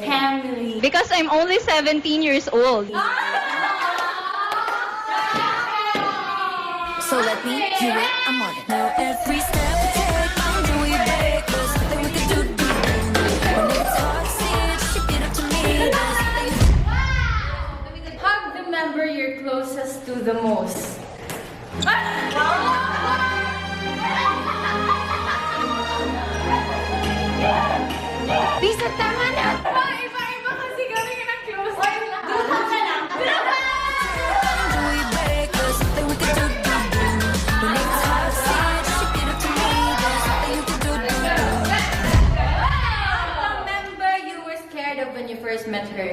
Family. Because I'm only 17 years old. So let me hear it, I'm on it. Now every step we take, until we break, there's nothing we can do to be alone. When it's hard, shake it up to me. There's nothing. Hug the member you're closest to the most. Bisa, tama na! Iba-iba kasi kami ng close. Dito ka lang! Until we break, there's nothing we can do to be alone. When it's hard, shake it up to me. There's nothing you can do to be alone. The member you were scared of when you first met her.